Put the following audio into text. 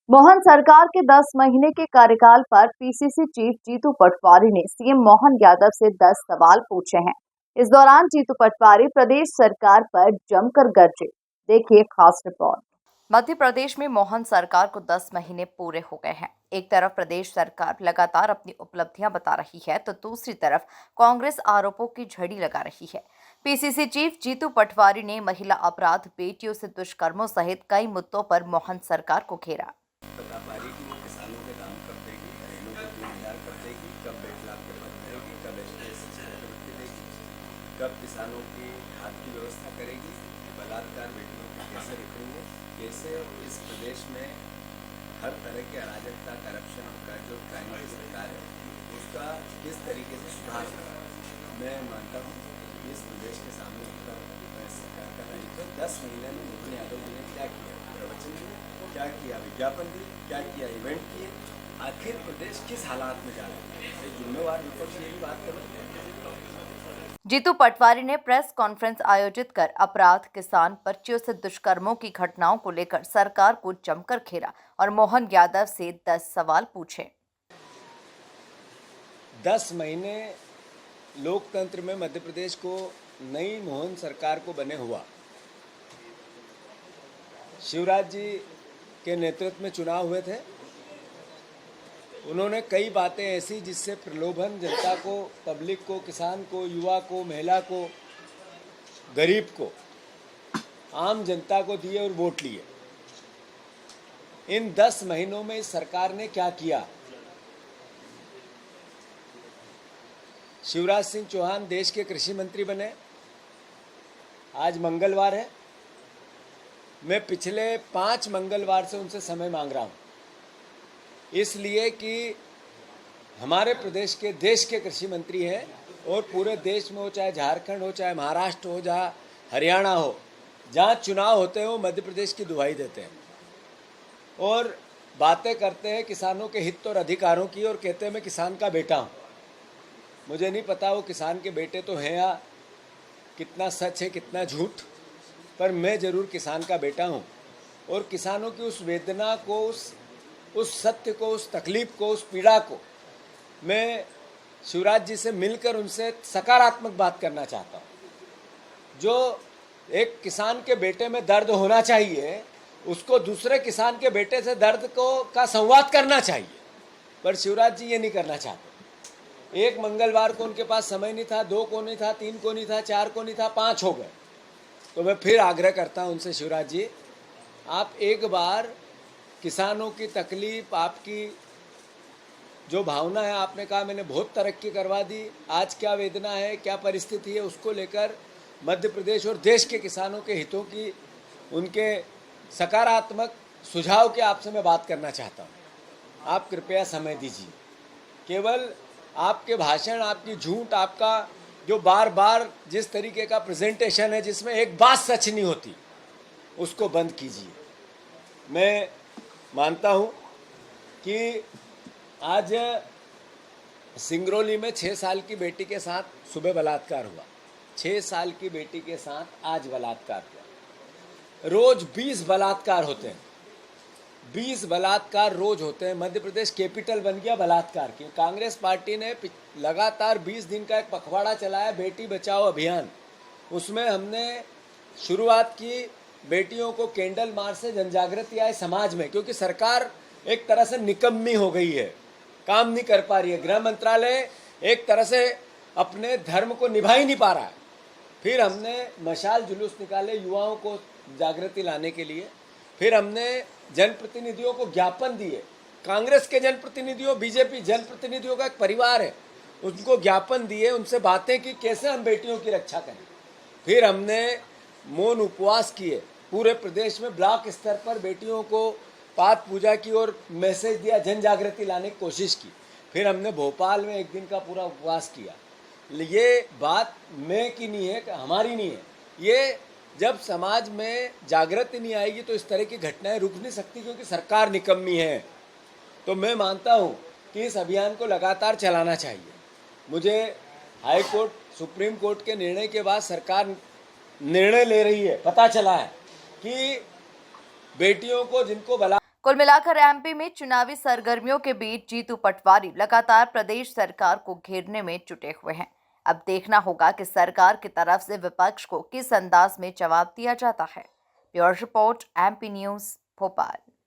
मोहन सरकार के 10 महीने के कार्यकाल पर पीसीसी चीफ जीतू पटवारी ने सीएम मोहन यादव से 10 सवाल पूछे हैं। इस दौरान जीतू पटवारी प्रदेश सरकार पर जमकर गरजे। देखिए खास रिपोर्ट। मध्य प्रदेश में मोहन सरकार को 10 महीने पूरे हो गए हैं। एक तरफ प्रदेश सरकार लगातार अपनी उपलब्धियां बता रही है तो दूसरी तरफ कांग्रेस आरोपों की झड़ी लगा रही है। पीसीसी चीफ जीतू पटवारी ने महिला अपराध, बेटियों से दुष्कर्मों सहित कई मुद्दों पर मोहन सरकार को घेरा। बता पा रही कि वो किसानों के दाम कब देगी, घरेलू को 3,000 कब देगी, कब 1.5 लाख पर बंद करेगी, कब एसटी छात्रवृत्ति देगी, कब किसानों की खाद की व्यवस्था करेगी, बलात्कार बेटियों को कैसे रोकेंगे, कैसे इस प्रदेश में हर तरह की अराजकता, करप्शन का जो क्राइम की सरकार है उसका किस तरीके से सुधार करें। मैं मानता हूँ कि इस प्रदेश के सामने उत्तर प्रदेश सरकार का दायित्व 10 महीने में मोहन यादव जी ने क्या किया, प्रवचन दिए, क्या किया, विज्ञापन दिए, क्या किया, इवेंट किए, आखिर प्रदेश किस हालात में जा रहा है। जिम्मेवार विपक्ष ये भी बात करो। जीतू पटवारी ने प्रेस कॉन्फ्रेंस आयोजित कर अपराध, किसान, बच्चियों से दुष्कर्मों की घटनाओं को लेकर सरकार को जमकर घेरा और मोहन यादव से 10 सवाल पूछे। 10 महीने लोकतंत्र में मध्य प्रदेश को नई मोहन सरकार को बने हुआ शिवराज जी के नेतृत्व में चुनाव हुए थे। उन्होंने कई बातें ऐसी जिससे प्रलोभन जनता को, पब्लिक को, किसान को, युवा को, महिला को, गरीब को, आम जनता को दिए और वोट लिए। इन 10 महीनों में इस सरकार ने क्या किया? शिवराज सिंह चौहान देश के कृषि मंत्री बने। आज मंगलवार है। मैं पिछले 5 मंगलवार से उनसे समय मांग रहा हूँ, इसलिए कि हमारे प्रदेश के, देश के कृषि मंत्री हैं और पूरे देश में हो, चाहे झारखंड हो, चाहे महाराष्ट्र हो, जहाँ हरियाणा हो, जहाँ चुनाव होते हैं वो मध्य प्रदेश की दुहाई देते हैं और बातें करते हैं किसानों के हित और अधिकारों की और कहते हैं मैं किसान का बेटा हूँ। मुझे नहीं पता वो किसान के बेटे तो हैं या कितना सच है कितना झूठ, पर मैं ज़रूर किसान का बेटा हूँ और किसानों की उस वेदना को, उस सत्य को, उस तकलीफ को, उस पीड़ा को मैं शिवराज जी से मिलकर उनसे सकारात्मक बात करना चाहता हूँ। जो एक किसान के बेटे में दर्द होना चाहिए, उसको दूसरे किसान के बेटे से दर्द का संवाद करना चाहिए, पर शिवराज जी ये नहीं करना चाहते। एक मंगलवार को उनके पास समय नहीं था, 2 को नहीं था, 3 को नहीं था, 4 को नहीं था, 5 हो गए। तो मैं फिर आग्रह करता हूं उनसे, शिवराज जी आप एक बार किसानों की तकलीफ, आपकी जो भावना है, आपने कहा मैंने बहुत तरक्की करवा दी, आज क्या वेदना है, क्या परिस्थिति है, उसको लेकर मध्य प्रदेश और देश के किसानों के हितों की, उनके सकारात्मक सुझाव के आपसे मैं बात करना चाहता हूं। आप कृपया समय दीजिए। केवल आपके भाषण, आपकी झूठ, आपका जो बार बार जिस तरीके का प्रेजेंटेशन है जिसमें एक बात सच नहीं होती, उसको बंद कीजिए। मैं मानता हूं कि आज सिंगरौली में 6 साल की बेटी के साथ सुबह बलात्कार हुआ, 6 साल की बेटी के साथ आज बलात्कार हुआ। रोज 20 बलात्कार होते हैं, 20 बलात्कार रोज होते हैं। मध्य प्रदेश कैपिटल बन गया बलात्कार की। कांग्रेस पार्टी ने लगातार 20 दिन का एक पखवाड़ा चलाया, बेटी बचाओ अभियान। उसमें हमने शुरुआत की, बेटियों को कैंडल मार्च से जनजागृति आए समाज में, क्योंकि सरकार एक तरह से निकम्मी हो गई है, काम नहीं कर पा रही है। गृह मंत्रालय एक तरह से अपने धर्म को निभा ही नहीं पा रहा है। फिर हमने मशाल जुलूस निकाले युवाओं को जागृति लाने के लिए। फिर हमने जनप्रतिनिधियों को ज्ञापन दिए, कांग्रेस के जनप्रतिनिधियों, बीजेपी जनप्रतिनिधियों का एक परिवार है, उनको ज्ञापन दिए, उनसे बातें की कैसे हम बेटियों की रक्षा करें। फिर हमने मौन उपवास किए, पूरे प्रदेश में ब्लॉक स्तर पर बेटियों को पाठ पूजा की और मैसेज दिया, जन जागृति लाने की कोशिश की। फिर हमने भोपाल में एक दिन का पूरा उपवास किया। ये बात मैं की नहीं है, हमारी नहीं है। ये जब समाज में जागृति नहीं आएगी तो इस तरह की घटनाएं रुक नहीं सकती, क्योंकि सरकार निकम्मी है। तो मैं मानता हूं कि इस अभियान को लगातार चलाना चाहिए। मुझे हाई कोर्ट, सुप्रीम कोर्ट के निर्णय के बाद सरकार निर्णय ले रही है, पता चला है कि बेटियों को जिनको कुल मिलाकर एमपी में चुनावी सरगर्मियों के बीच जीतू पटवारी लगातार प्रदेश सरकार को घेरने में जुटे हुए हैं। अब देखना होगा कि सरकार की तरफ से विपक्ष को किस अंदाज में जवाब दिया जाता है। Bureau report, MP news, Bhopal.